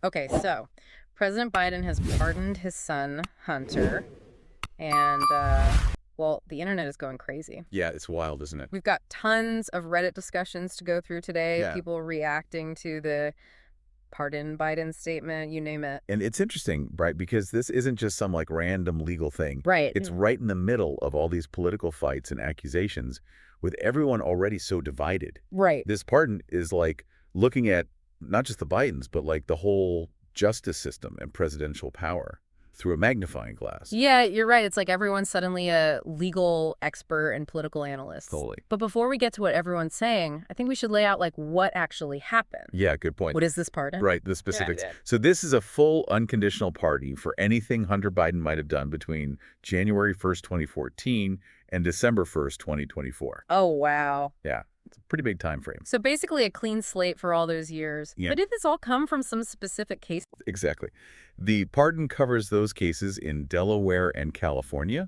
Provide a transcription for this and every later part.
Okay, so President Biden has pardoned his son, Hunter, and, well, the internet is going crazy. Yeah, it's wild, isn't it? We've got tons of Reddit discussions to go through today, Yeah. people reacting to the pardon Biden statement, you name it. And it's interesting, right? Because this isn't just some like random legal thing. Right. It's right in the middle of all these political fights and accusations with everyone already so divided. Right. This pardon is like looking at not just the Bidens, but like the whole justice system and presidential power through a magnifying glass. Yeah, you're right. It's like everyone's suddenly a legal expert and political analyst. Totally. But before we get to what everyone's saying, I think we should lay out like what actually happened. Yeah, good point. What is this pardon? Right, the specifics. Yeah. So this is a full unconditional pardon for anything Hunter Biden might have done between January 1st, 2014 and December 1st, 2024. Oh, wow. Yeah, it's a pretty big time frame. So basically a clean slate for all those years. Yeah. But did this all come from some specific case? Exactly. The pardon covers those cases in Delaware and California,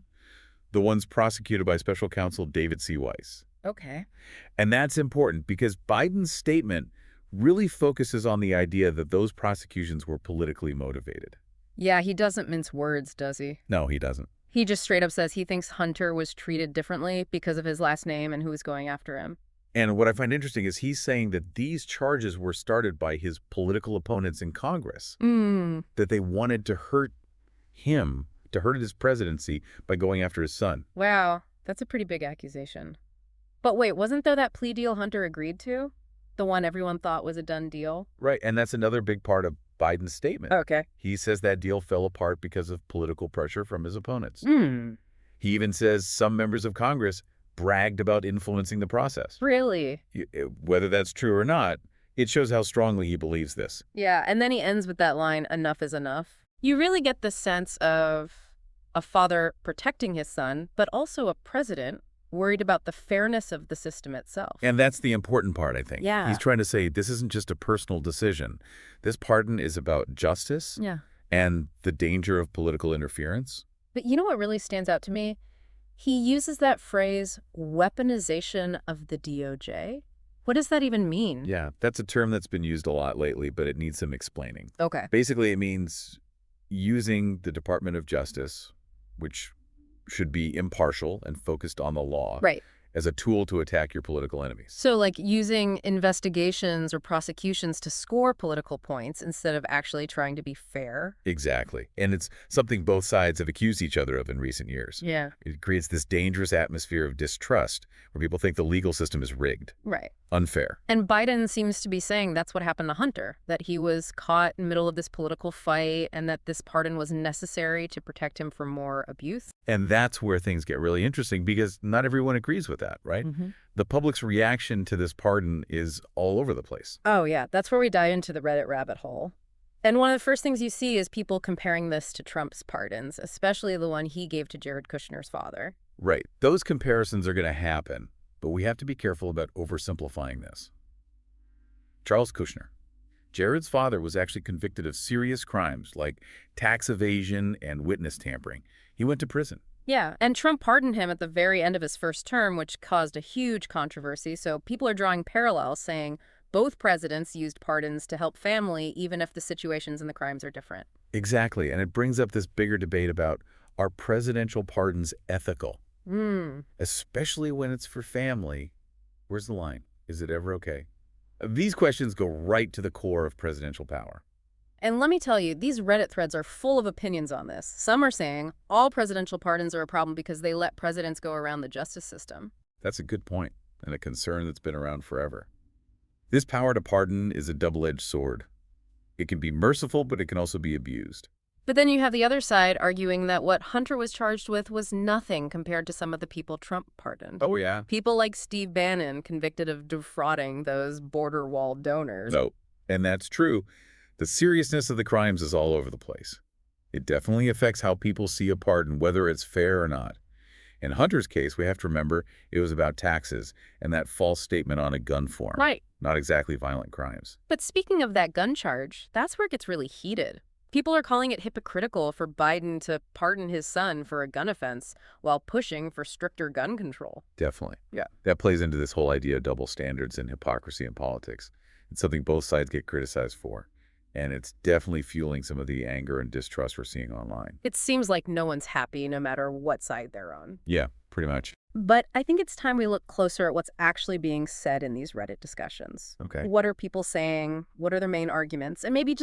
the ones prosecuted by special counsel David C. Weiss. Okay. And that's important because Biden's statement really focuses on the idea that those prosecutions were politically motivated. Yeah, he doesn't mince words, does he? No, he doesn't. He just straight up says he thinks Hunter was treated differently because of his last name and who was going after him. And what I find interesting is he's saying that these charges were started by his political opponents in Congress, that they wanted to hurt him, to hurt his presidency by going after his son. Wow, that's a pretty big accusation. But wait, wasn't there that plea deal Hunter agreed to? The one everyone thought was a done deal? Right, and that's another big part of Biden's statement. Okay. He says that deal fell apart because of political pressure from his opponents. Hmm. He even says some members of Congress bragged about influencing the process. Really? Whether that's true or not, it shows how strongly he believes this. Yeah, and then he ends with that line, enough is enough. You really get the sense of a father protecting his son, but also a president worried about the fairness of the system itself. And that's the important part, I think. Yeah. He's trying to say this isn't just a personal decision. This pardon is about justice Yeah. and the danger of political interference. But you know what really stands out to me? He uses that phrase, weaponization of the DOJ. What does that even mean? Yeah, that's a term that's been used a lot lately, but it needs some explaining. Okay. Basically, it means using the Department of Justice, which should be impartial and focused on the law, Right. as a tool to attack your political enemies. So like using investigations or prosecutions to score political points instead of actually trying to be fair. Exactly. And it's something both sides have accused each other of in recent years. Yeah. It creates this dangerous atmosphere of distrust where people think the legal system is rigged, Right. unfair. And Biden seems to be saying that's what happened to Hunter, that he was caught in the middle of this political fight and that this pardon was necessary to protect him from more abuse. And that's where things get really interesting because not everyone agrees with that, right? The public's reaction to this pardon is all over the place. Oh, yeah. That's where we dive into the Reddit rabbit hole. And one of the first things you see is people comparing this to Trump's pardons, especially the one he gave to Jared Kushner's father. Right. Those comparisons are going to happen, but we have to be careful about oversimplifying this. Charles Kushner. Jared's father was actually convicted of serious crimes like tax evasion and witness tampering. He went to prison. Yeah, and Trump pardoned him at the very end of his first term, which caused a huge controversy. So people are drawing parallels, saying both presidents used pardons to help family, even if the situations and the crimes are different. Exactly, and it brings up this bigger debate about are presidential pardons ethical? Especially when it's for family. Where's the line? Is it ever okay? These questions go right to the core of presidential power. And let me tell you, these Reddit threads are full of opinions on this. Some are saying all presidential pardons are a problem because they let presidents go around the justice system. That's a good point, and a concern that's been around forever. This power to pardon is a double-edged sword. It can be merciful, but it can also be abused. But then you have the other side arguing that what Hunter was charged with was nothing compared to some of the people Trump pardoned. Oh, yeah. People like Steve Bannon, convicted of defrauding those border wall donors. No, and that's true. The seriousness of the crimes is all over the place. It definitely affects how people see a pardon, whether it's fair or not. In Hunter's case, we have to remember it was about taxes and that false statement on a gun form. Right. Not exactly violent crimes. But speaking of that gun charge, that's where it gets really heated. People are calling it hypocritical for Biden to pardon his son for a gun offense while pushing for stricter gun control. Definitely. Yeah. That plays into this whole idea of double standards and hypocrisy in politics. It's something both sides get criticized for. And it's definitely fueling some of the anger and distrust we're seeing online. It seems like no one's happy no matter what side they're on. Yeah, pretty much. But I think it's time we look closer at what's actually being said in these Reddit discussions. Okay. What are people saying? What are their main arguments? And maybe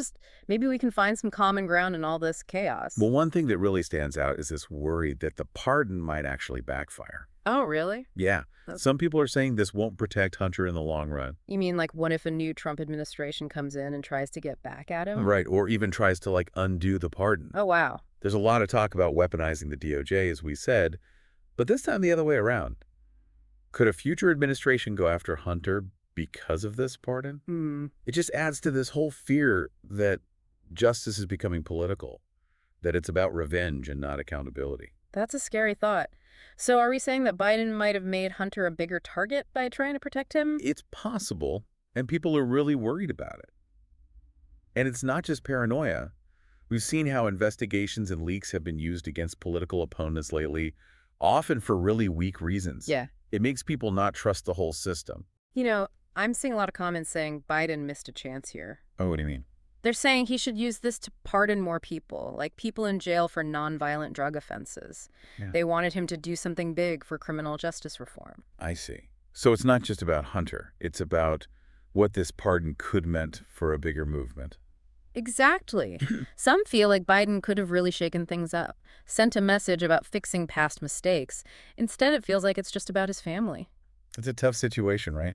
we can find some common ground in all this chaos. Well, one thing that really stands out is this worry that the pardon might actually backfire. Oh, really? Yeah. That's- Some people are saying this won't protect Hunter in the long run. You mean like what if a new Trump administration comes in and tries to get back at him? Right. Or even tries to, undo the pardon. Oh, wow. There's a lot of talk about weaponizing the DOJ, as we said, but this time the other way around. Could a future administration go after Hunter because of this pardon? It just adds to this whole fear that justice is becoming political, that it's about revenge and not accountability. That's a scary thought. So are we saying that Biden might have made Hunter a bigger target by trying to protect him? It's possible, and people are really worried about it. And it's not just paranoia. We've seen how investigations and leaks have been used against political opponents lately, often for really weak reasons. Yeah. It makes people not trust the whole system. I'm seeing a lot of comments saying Biden missed a chance here. Oh, what do you mean? They're saying he should use this to pardon more people, like people in jail for nonviolent drug offenses. Yeah. They wanted him to do something big for criminal justice reform. I see. So it's not just about Hunter. It's about what this pardon could meant for a bigger movement. Exactly. Some feel like Biden could have really shaken things up, sent a message about fixing past mistakes. Instead, it feels like it's just about his family. It's a tough situation, right?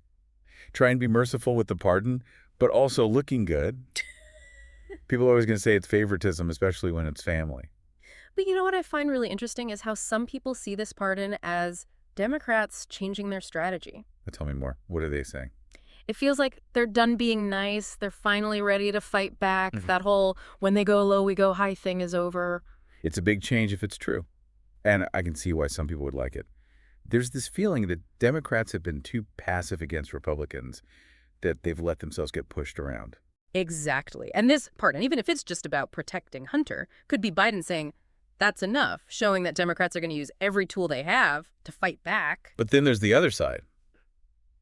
Try and be merciful with the pardon, but also looking good. People are always going to say it's favoritism, especially when it's family. But you know what I find really interesting is how some people see this pardon as Democrats changing their strategy. But tell me more. What are they saying? It feels like they're done being nice. They're finally ready to fight back. That whole when they go low, we go high thing is over. It's a big change if it's true. And I can see why some people would like it. There's this feeling that Democrats have been too passive against Republicans, that they've let themselves get pushed around. Exactly. And this pardon, even if it's just about protecting Hunter, could be Biden saying, that's enough, showing that Democrats are going to use every tool they have to fight back. But then there's the other side.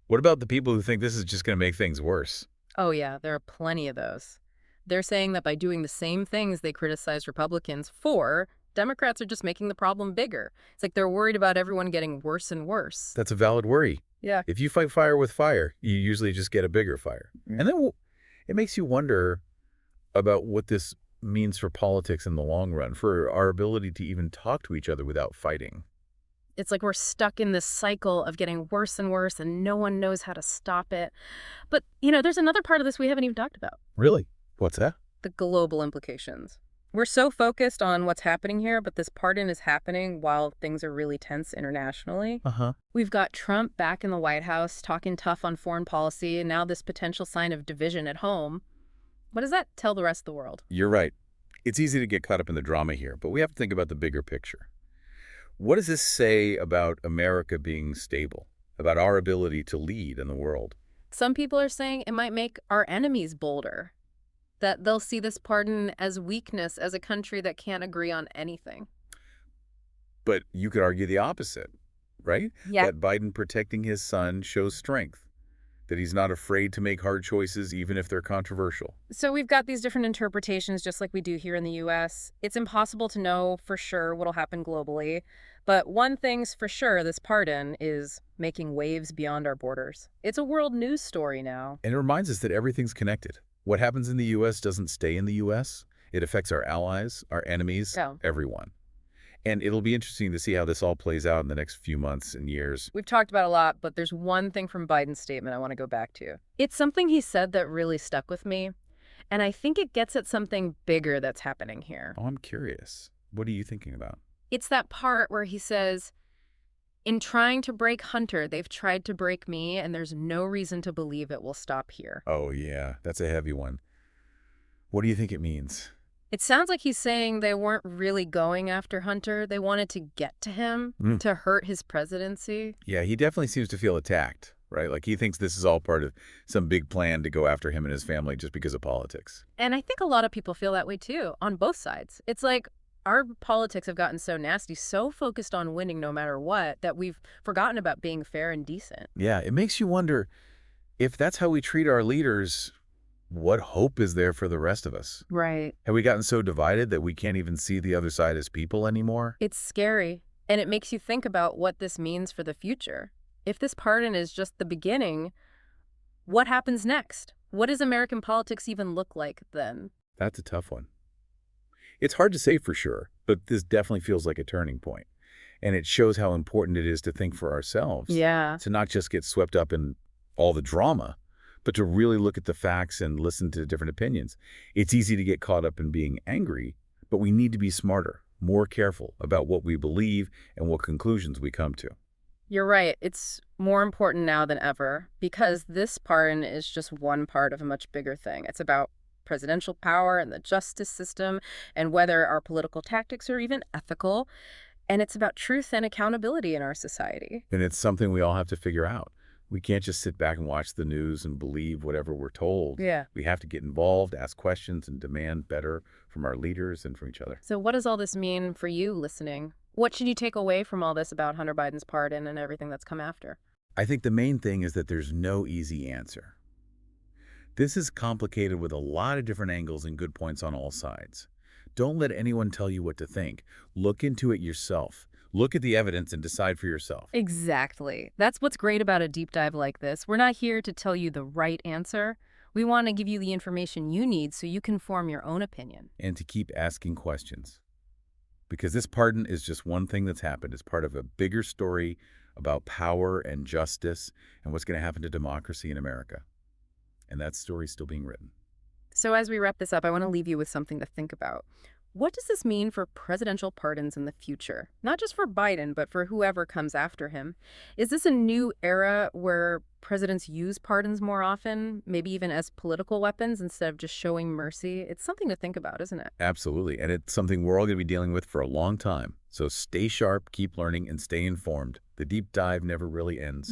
What about the people who think this is just going to make things worse? Oh, yeah, there are plenty of those. They're saying that by doing the same things they criticize Republicans for, Democrats are just making the problem bigger. It's like they're worried about everyone getting worse and worse. That's a valid worry. Yeah. If you fight fire with fire, you usually just get a bigger fire. And then it makes you wonder about what this means for politics in the long run, for our ability to even talk to each other without fighting. It's like we're stuck in this cycle of getting worse and worse, and no one knows how to stop it. But, there's another part of this we haven't even talked about. Really? What's that? The global implications. We're so focused on what's happening here, but this pardon is happening while things are really tense internationally. We've got Trump back in the White House talking tough on foreign policy, and now this potential sign of division at home. What does that tell the rest of the world? You're right. It's easy to get caught up in the drama here, but we have to think about the bigger picture. What does this say about America being stable, about our ability to lead in the world? Some people are saying it might make our enemies bolder, that they'll see this pardon as weakness as a country that can't agree on anything. But you could argue the opposite, right? Yeah. That Biden protecting his son shows strength, that he's not afraid to make hard choices even if they're controversial. So we've got these different interpretations just like we do here in the U.S. It's impossible to know for sure what'll happen globally. But one thing's for sure, this pardon is making waves beyond our borders. It's a world news story now. And it reminds us that everything's connected. What happens in the U.S. doesn't stay in the U.S. It affects our allies, our enemies, everyone. And it'll be interesting to see how this all plays out in the next few months and years. We've talked about a lot, but there's one thing from Biden's statement I want to go back to. It's something he said that really stuck with me, and I think it gets at something bigger that's happening here. Oh, I'm curious. What are you thinking about? It's that part where he says, in trying to break Hunter, they've tried to break me, and there's no reason to believe it will stop here. Oh, yeah. That's a heavy one. What do you think it means? It sounds like he's saying they weren't really going after Hunter. They wanted to get to him, to hurt his presidency. Yeah, he definitely seems to feel attacked, right? Like he thinks this is all part of some big plan to go after him and his family just because of politics. And I think a lot of people feel that way, too, on both sides. It's like our politics have gotten so nasty, so focused on winning no matter what, that we've forgotten about being fair and decent. Yeah, it makes you wonder if that's how we treat our leaders, what hope is there for the rest of us? Right. Have we gotten so divided that we can't even see the other side as people anymore? It's scary, and it makes you think about what this means for the future. If this pardon is just the beginning, what happens next? What does American politics even look like then? That's a tough one. It's hard to say for sure, but this definitely feels like a turning point. And it shows how important it is to think for ourselves, Yeah. to not just get swept up in all the drama, but to really look at the facts and listen to different opinions. It's easy to get caught up in being angry, but we need to be smarter, more careful about what we believe and what conclusions we come to. You're right. It's more important now than ever because this pardon is just one part of a much bigger thing. It's about presidential power and the justice system and whether our political tactics are even ethical. And it's about truth and accountability in our society. And it's something we all have to figure out. We can't just sit back and watch the news and believe whatever we're told. Yeah. We have to get involved, ask questions, and demand better from our leaders and from each other. So, what does all this mean for you listening? What should you take away from all this about Hunter Biden's pardon and everything that's come after? I think the main thing is that there's no easy answer. This is complicated with a lot of different angles and good points on all sides. Don't let anyone tell you what to think. Look into it yourself. Look at the evidence and decide for yourself. Exactly. That's what's great about a deep dive like this. We're not here to tell you the right answer. We want to give you the information you need so you can form your own opinion. And to keep asking questions. Because this pardon is just one thing that's happened. It's part of a bigger story about power and justice and what's going to happen to democracy in America. And that story's still being written. So, as we wrap this up, I want to leave you with something to think about. What does this mean for presidential pardons in the future? Not just for Biden, but for whoever comes after him. Is this a new era where presidents use pardons more often, maybe even as political weapons instead of just showing mercy? It's something to think about, isn't it? Absolutely. And it's something we're all going to be dealing with for a long time. So stay sharp, keep learning, and stay informed. The deep dive never really ends.